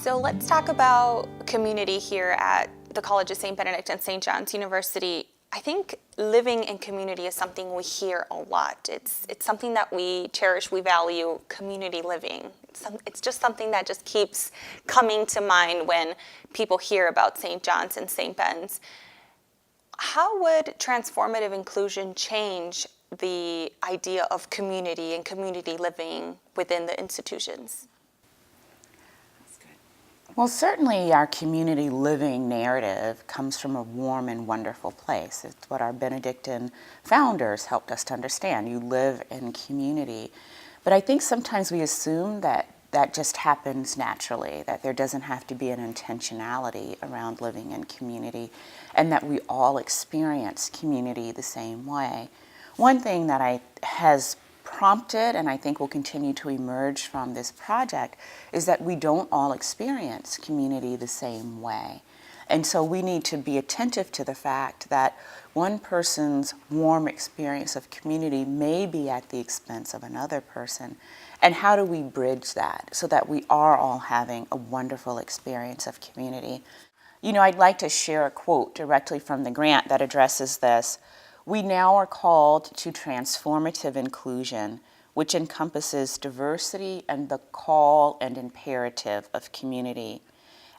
So let's talk about community here at the College of St. Benedict and St. John's University. I think living in community is something we hear a lot. It's something that we cherish, we value, community living. It's just something that just keeps coming to mind when people hear about St. John's and St. Ben's. How would transformative inclusion change the idea of community and community living within the institutions? Well, certainly our community living narrative comes from a warm and wonderful place. It's what our Benedictine founders helped us to understand. You live in community. But I think sometimes we assume that that just happens naturally, that there doesn't have to be an intentionality around living in community, and that we all experience community the same way. One thing that has prompted, and I think will continue to emerge from this project, is that we don't all experience community the same way. And so we need to be attentive to the fact that one person's warm experience of community may be at the expense of another person. And how do we bridge that so that we are all having a wonderful experience of community? You know, I'd like to share a quote directly from the grant that addresses this. We now are called to transformative inclusion, which encompasses diversity and the call and imperative of community.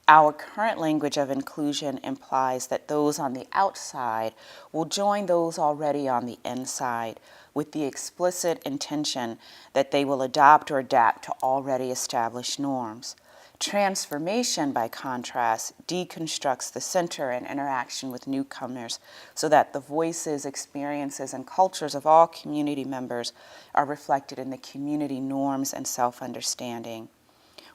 Our current language of inclusion implies that those on the outside will join those already on the inside, with the explicit intention that they will adopt or adapt to already established norms. Transformation, by contrast, deconstructs the center and interaction with newcomers so that the voices, experiences, and cultures of all community members are reflected in the community norms and self-understanding.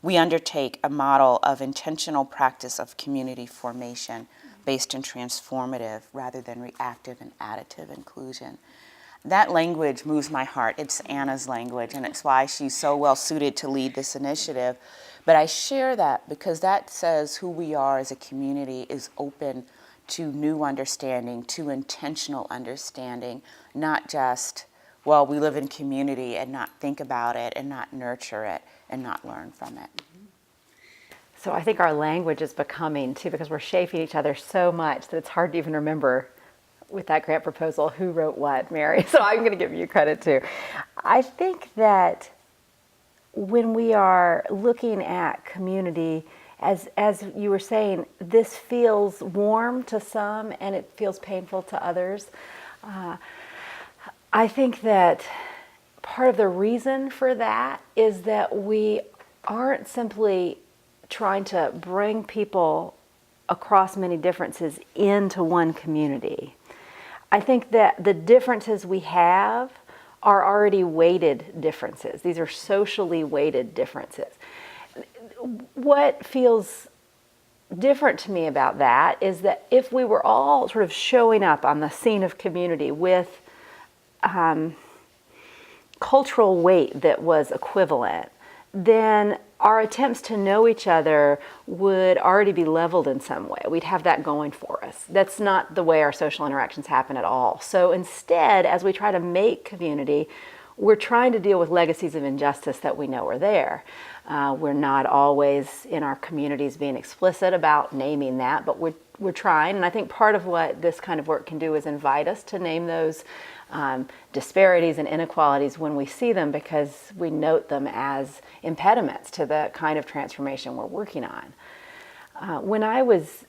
We undertake a model of intentional practice of community formation based in transformative rather than reactive and additive inclusion. That language moves my heart. It's Anna's language, and it's why she's so well suited to lead this initiative. But I share that because that says who we are as a community is open to new understanding, to intentional understanding, not just, well, we live in community and not think about it and not nurture it and not learn from it. So I think our language is becoming, too, because we're shaping each other so much that it's hard to even remember with that grant proposal who wrote what, Mary. So I'm going to give you credit, too. I think that when we are looking at community, as you were saying, this feels warm to some and it feels painful to others. I think that part of the reason for that is that we aren't simply trying to bring people across many differences into one community. I think that the differences we have are already weighted differences. These are socially weighted differences. What feels different to me about that is that if we were all sort of showing up on the scene of community with cultural weight that was equivalent, then our attempts to know each other would already be leveled in some way. We'd have that going for us. That's not the way our social interactions happen at all. So instead, as we try to make community, we're trying to deal with legacies of injustice that we know are there. We're not always in our communities being explicit about naming that, but we're trying. And I think part of what this kind of work can do is invite us to name those disparities and inequalities when we see them, because we note them as impediments to the kind of transformation we're working on. When I was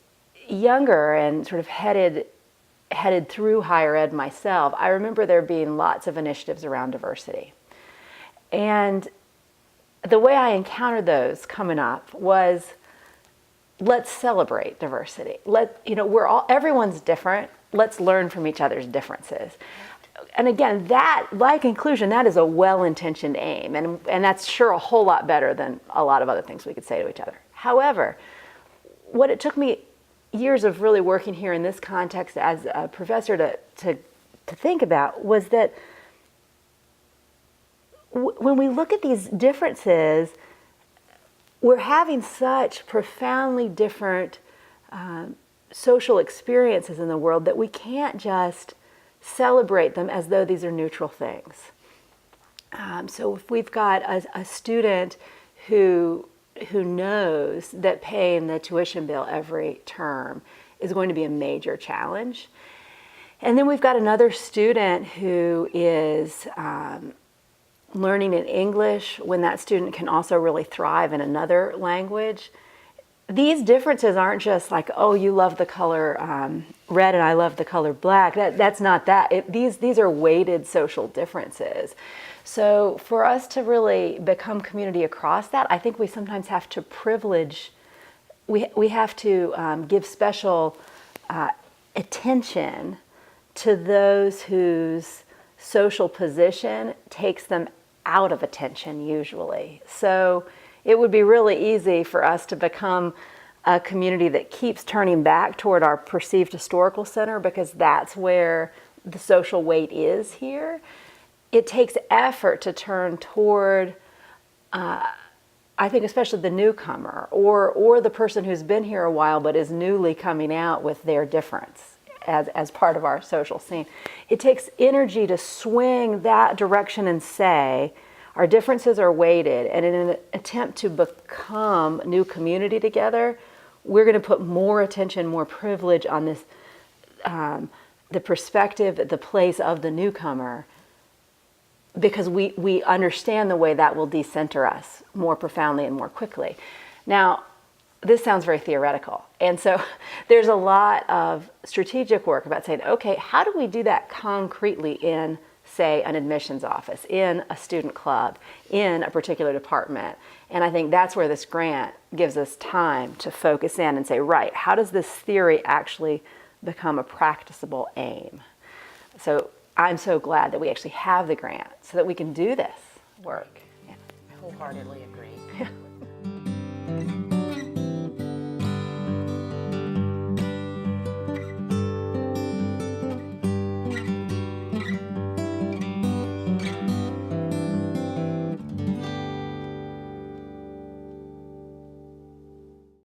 younger and sort of headed through higher ed myself, I remember there being lots of initiatives around diversity. And the way I encountered those coming up was, let's celebrate diversity. Everyone's different. Let's learn from each other's differences. And again, that, like inclusion, that is a well-intentioned aim, and that's sure a whole lot better than a lot of other things we could say to each other. However, what it took me years of really working here in this context as a professor to think about was that when we look at these differences, we're having such profoundly different social experiences in the world that we can't just celebrate them as though these are neutral things. So if we've got a student who who knows that paying the tuition bill every term is going to be a major challenge. And then we've got another student who is learning in English when that student can also really thrive in another language. These differences aren't just like, oh, you love the color red and I love the color black. That's not that. These are weighted social differences. So for us to really become community across that, I think we sometimes have to privilege, we have to give special attention to those whose social position takes them out of attention usually. So it would be really easy for us to become a community that keeps turning back toward our perceived historical center because that's where the social weight is here. It takes effort to turn toward, I think especially the newcomer or the person who's been here a while but is newly coming out with their difference as part of our social scene. It takes energy to swing that direction and say, our differences are weighted, and in an attempt to become new community together, we're going to put more attention, more privilege on this, the perspective, the place of the newcomer, because we understand the way that will decenter us more profoundly and more quickly. Now, this sounds very theoretical, and so there's a lot of strategic work about saying, okay, how do we do that concretely in, say, an admissions office, in a student club, in a particular department? And I think that's where this grant gives us time to focus in and say, right, how does this theory actually become a practicable aim? So I'm so glad that we actually have the grant so that we can do this work. Yeah. I wholeheartedly agree.